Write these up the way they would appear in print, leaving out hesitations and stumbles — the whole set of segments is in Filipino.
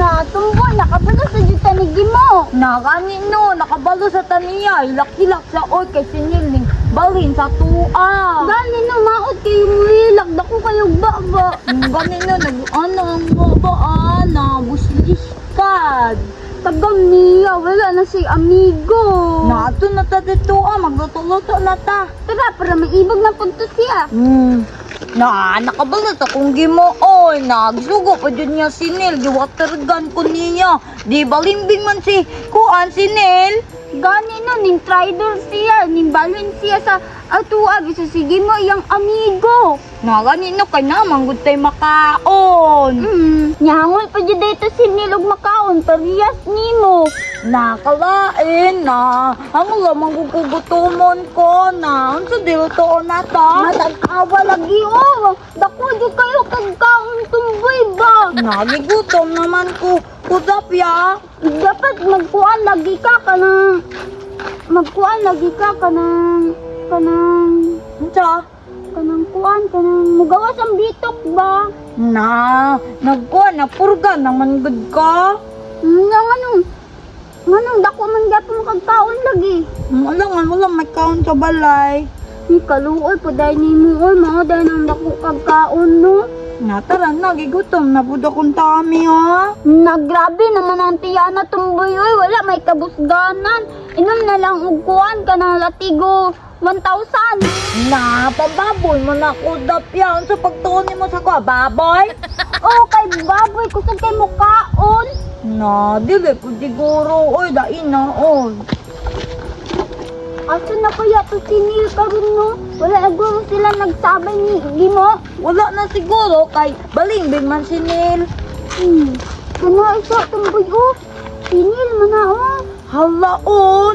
Na, tumboy, nakabalo sa dito tanigi mo. Nakani no, nakabalo sa taniya, hilak-hilak sa oy kay siniling balin sa tua. Gani no, maot kayo mulilak, dako kayo baba. Gani no, nag-ano ang babaan na busliskad. Tagang niya, wala na si amigo. Nato na ta dito magluto-luto na ta. Tara, para maibag na punto siya. Nakabalat akong gimoon. Nagsugo pa dyan niya si Nel. Giwater gun ko niya. Di balimbing man si Kuan si Nel. Gani no, ning trader siya, ning balin siya sa atua, sige mo yung amigo. Gani no, kay naman good tayo makaon. Nyangol pa dyan dito si Nilog makaon, parehas nimo. Nakalain na. Ang lamang gugugutumon ko na. Ang sa dilutoon na ta. Matag-awa lagi oh. Dako di kayo kagkaon tumboy ba? Nagigutom naman ko. Kudapya. Dapat magkuan lagi ka kanang Unsa? kanang kuan kanang mugawas ang bitok ba? Nagkuhan, napurga naman good ka. Nganong dako man gyapon kagkaon lagi. Wala may kaon sa balay. Ni kaluoy po dahil ni mo oy mga dahil nang dako kagkaon no. Natara, nagigutom na po akong tami ha. Nagrabe naman ang tiyana tumboy oy, wala may kabusganan. Inom na lang og kuan kanang latigo 1,000. Pababoy mo na ko dapya. Sa pagtuon mo sa ko, baboy? Oh, kay baboy kusog kay mo kaon. Dili po siguro. Oy, dain na, oy. Asa na kaya to si Neil karon no? Wala aguro sila nagsabay ni Gimo. Wala na siguro kay balingbing man si Neil. Ano isa tumboy oh? Si Neil man na oh. Hala,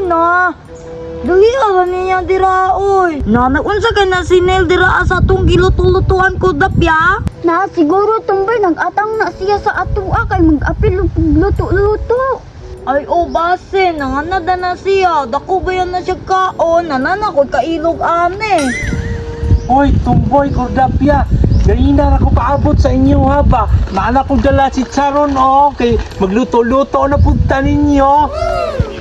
na. Dali ala niya dira, oy. Nagunsa ka na si Neil dira sa atong giluto-lutuan ko dapya. Na siguro tumboy nag-atang na siya sa atua kay mag-apil og luto-luto. Ay, base, nanganada na siya. Dako ba yan na siya kaon? Nanana ko kailog ane. Hoy, tumboy, kordapya. Ganina na ko paabot sa inyo ha ba? Maana ko dala si Charon kay magluto-luto na punta ninyo.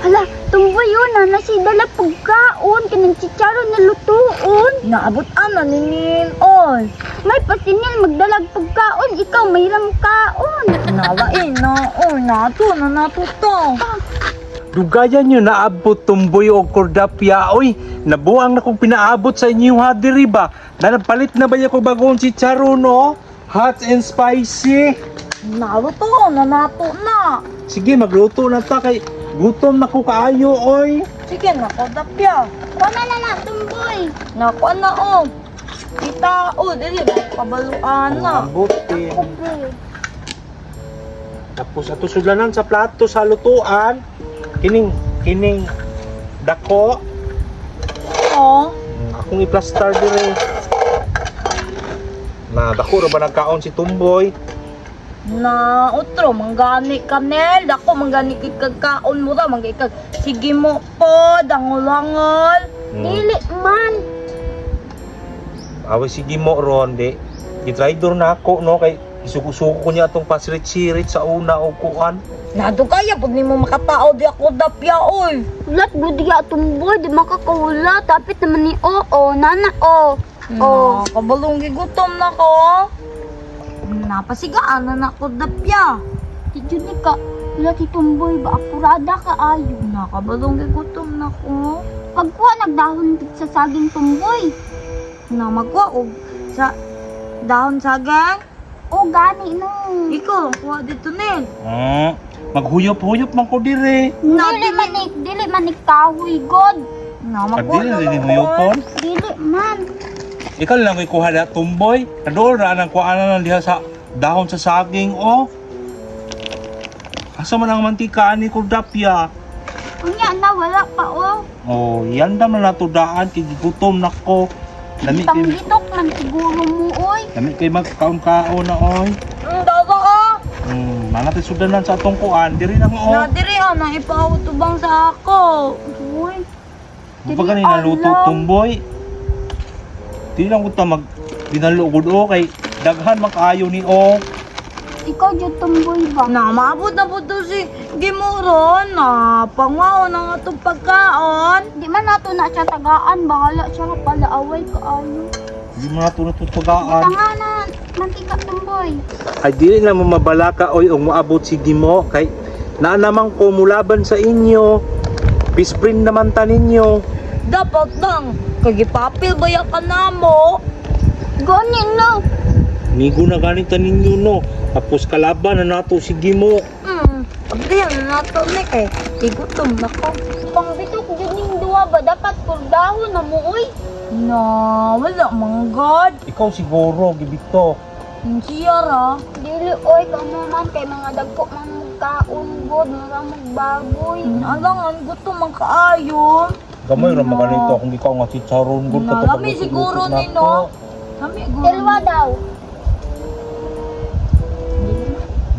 Hala, tumboy yun na si dala pagkaon kinang chicharon na lutuon. Naabot ana ni Neil, oy. May pasinil magdalag pagkaon, ikaw mayroong kaon. Nalain na, oy, nato to. Dugayan nyo naabot tumboy o kordapya. Oy, nabuang na kong pinaabot sa inyo ha diri ba? Napalit na ba ko bagong si Charon Hot and spicy. Naluto, nato na. Sige, magluto na ta kay gutom na ko kaayo, oy. Sige, nakodapya. Kuha na tumboy. Nakuha na, Kita, dili ba kabaluan na. Abutin. Tapos ato sudlanan sa plato sa lutuan. Kining dako. Akong i-plaster dire. Na dako ra ba nagkaon si tumboy? Na utro manggani ka Nel, dako manggani kagkaon mo ra manggikag. Sige mo po, dangol-angol. Dili man. Awi sige mo ron di. Gitraidor na ako no kay isuko-suko ko niya atong pasirit-sirit sa una o kuan. Nado kaya pud nimo makatao di ako dapya oy. Ulat budiya tumboy, di makakaulat. Tapit naman ni nana Kabalong gigutom na ko. Napasigaan na ako dapya. Di ni ka. Ulat si tumboy ba akurada ka ayo. Nakabalong gigutom na ko. Pagkuha nagdahon sa saging tumboy. Na magwa og sa dahon sagang. O gani no. Ikaw ang kuha dito Nel. Maghuyop-huyop man ko dire. Dili manik kahoy god. Na magwa Kadili na din ako. huyopon. Dili man. Ikaw lang ko'y kuha na tumboy. Kadoor na ang kuha na diha sa dahon sa saging Asa man ang mantika ni kordapya? Unya na wala pa Yan naman na to daan kay gigutom na ko. Lami kay Pangbitok man siguro mo oy. magkaon-kaon na oy. Daga ka. Manati sudanan sa atong kuan diri na Na diri nang ipaawat ubang sa ako. Uy. Pagka ni naluto tumboy. Di lang ko ta mag dinalugod kay daghan makaayo ni Ikaw jud tumboy ba? Na maabot na po to si Gimuron na pangwaon ang atong pagkaon. Di man nato na siya tagaan, bahala siya palaaway kaayo. Hindi mo na ito natutugaan. Tanga na, mantika tumboy. Ay dili na mo mabalaka oy ang moabot si Gimo kay na naman ko mulaban sa inyo. Peace friend naman ta ninyo. Dapat lang, kagipapil ba ka na mo? Ganin na. Migo na ganita ninyo no. Tapos kalaban na nato si Gimo. Abdiyan na nato ni kay tigutom na ko. Pangbitok jud ning duwa ba dapat kurdahon na mo uy. Na, wala manggad. Ikaw siguro gibito. Siya ra. Dili oy kamo man kay mga dagko man kaon god mga magbaboy. Alangan gusto man kaayo. Gamay ra mga ganito kung ikaw nga chicharon gud Nalami siguro ni no. Kami Tilwa daw.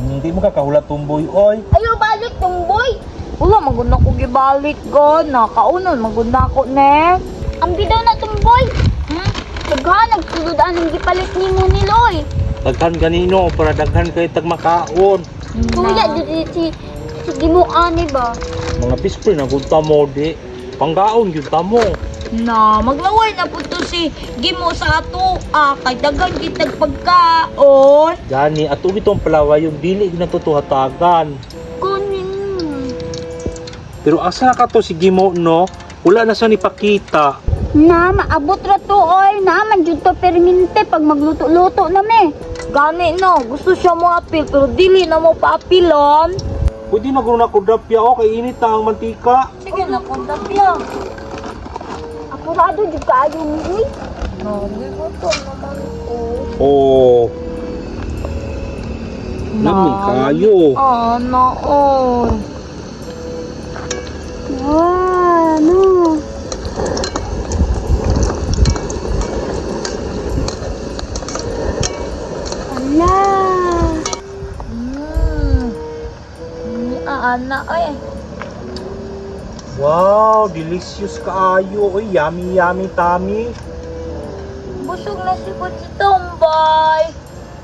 Hindi mo kakahula tumboy oy. Ayo balik tumboy. Wala maguna ko gibalik ko. Nakaunon maguna ko ne. Ang bidaw na tumboy. Daghan nagsulod anong gipalit nimo ni Loy. Daghan ganino para daghan kay tag makaon. Kuya jud si Gimo ani ba? Mga bispre na gud ta mo di. Panggaon gyud ta mo. Na, maglaway na po to si Gimo sa ato. Kay dagan kitag pagkaon. Gani ato bitong palaway yung dili ginatutuhatagan. Kunin. Pero asa ka to si Gimo no? Wala na siya nipakita. Na maabot ra to oy, na man jud to permente pag magluto-luto na me. Gani no, gusto siya mo apil pero dili na mo paapilon. Pwede na guna ko dapya o kay init na ang mantika. Sige na kung tapya. Apurado jud kaayo mo uy. No, gusto naman ko. Oh. Nami kayo. Ano, oh. Ano? Ala. Ana, ay. Wow, delicious kaayo. Oy, yummy yummy tummy. Busog na si Kutsi Tombay.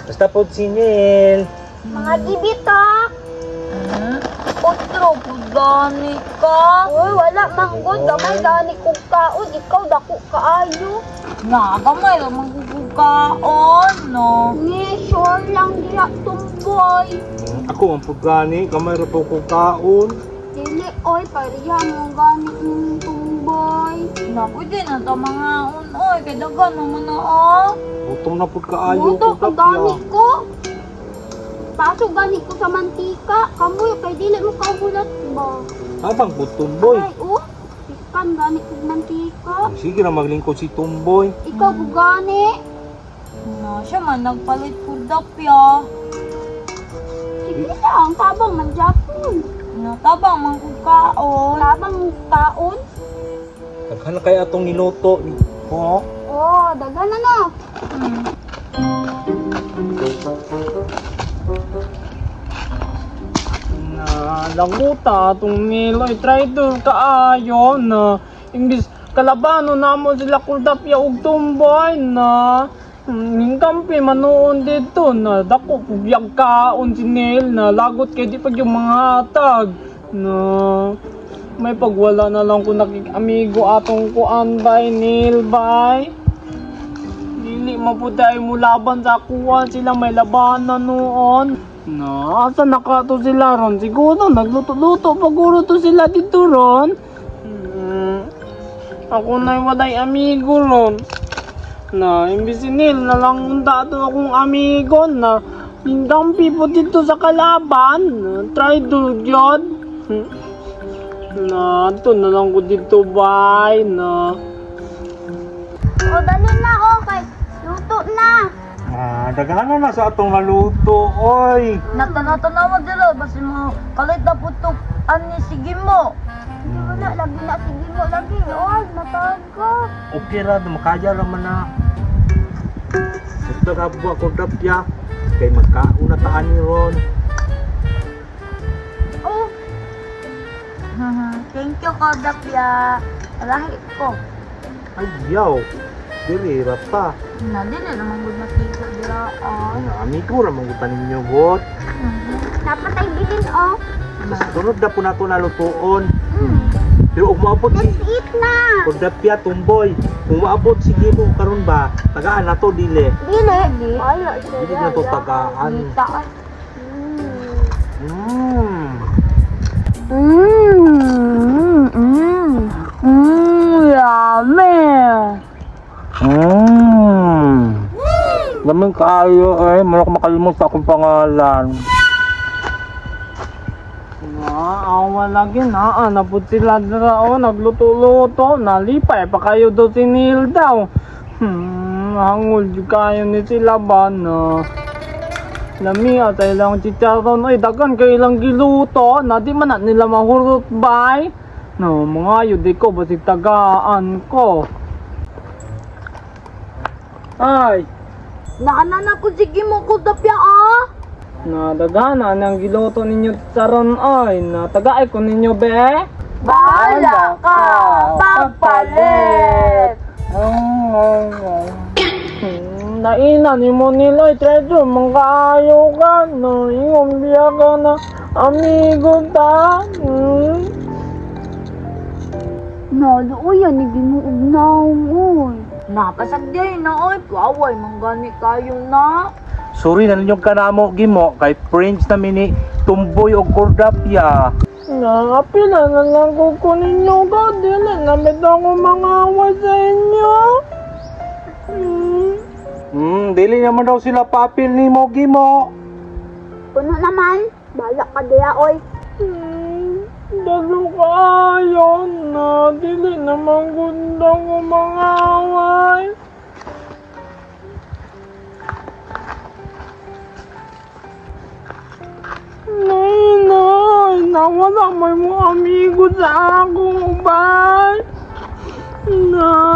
Basta po sinil. Mga gibitak. Otro, gani ka. Uy, wala manggod. Gamay gani kong kaon. Ikaw dako kaayo. Nagamay lang magkukukaon, no? Ni sure lang diha tumboy. Ako ang pagani, kamay ra po ko kaon. Dili oy, pariya mo gani ng tumboy. Na, pwede na ito mga unoy. Kaya dagan naman na, oh. Gutom na po kaayo Buto ko ko gani ko. Paso gani ko sa mantika. Kamu kay dili mo kahulat ba? Abang gutom boy. Ay, iskan gani ko mantika. Sige na maglingkod si Tumboy. Ikaw ko gani. Na, siya man nagpalit po dapya. Sige lang, tabang man Japon. Natabang magkukaon. Tabang taon. Daghan na kaya atong niluto. Oh. Oh, dagan na no. Na languta atong Niloy try to kaayo na imbis kalabano namo sila kuldapya og tumboy na hingkampi manoon dito na dako pugyag kaon si Neil na lagot kay di pag yung mga hatag na may pagwala na lang kung nakik-amigo atong kuan bay Neil bay dili mapuday mo laban sa kuwan sila may labanan noon na asa nakato sila ron siguro nagluto-luto paguro to sila dito ron ako na'y waday amigo ron na imbis Neil na lang unta to akong amigo na hinggampi po dito sa kalaban try to jod na ito na lang ko dito bye na O dali na okay. Luto na. Daghan na sa atong naluto, oy. Natanaw dira basi mo kalit na putok ani sige mo. Hindi wala lagi na sige mo lagi. Oy, mataga. Okay ra, makaya ra man na. Gusto ka buwa ko dapya. Kay magkauna taan ni ron. Oh, Thank you ko dapya. Lahi ko. Ay, yaw. Dili ra pa. Na di na naman gud matigo diraan. Ano, amigo ra mong gutan ninyo bot. Dapat ay bilin, oh. Sa sunod na po nato nalutuon. Hmm. Pero kung maabot si Let's eat na. Kordapia tumboy, kung maabot si Gimo karon ba, tagaan na to dili. Dili. Wala siya. Dili na to tagaan. Taan. Mm. Yummy. Naman kaayo muna ko makalimot sa akong pangalan. Awa lagi na, napod sila dira o, nagluto-luto, nalipay pa kayo do si Neil daw. Hangol di kayo ni sila ba na. Lami at ilang chicharon, ay dagan kayo ilang giluto, na di man na nila mahurot bay. No, mga yun di ko, basig tagaan ko. Ay, Naanana ko sige mo ko dapya ah. nadagana ng giluto ninyo charon ay, natagaay ko ninyo be. Bahala ka. Pagpalit. Naina ni mo nila treasure mangkaayo ka no ingong biya ka na amigo ta. Naluoy, yan. Iginuog na uy. Napasagday na oy. Kaway manggani kayo na. Sorry na ninyong kanamo Gimo kay Prince na mini tumboy o Kordapia. Nakapila na lang ko ninyo ka dili namit ako mga away sa inyo. Dili naman daw sila papil ni mo Gimo. Puno naman. Balak ka diya, oy. Dalo kayo na dili naman gundang ko mga away. Nay, nawala mo yung amigo sa akong bay. Na.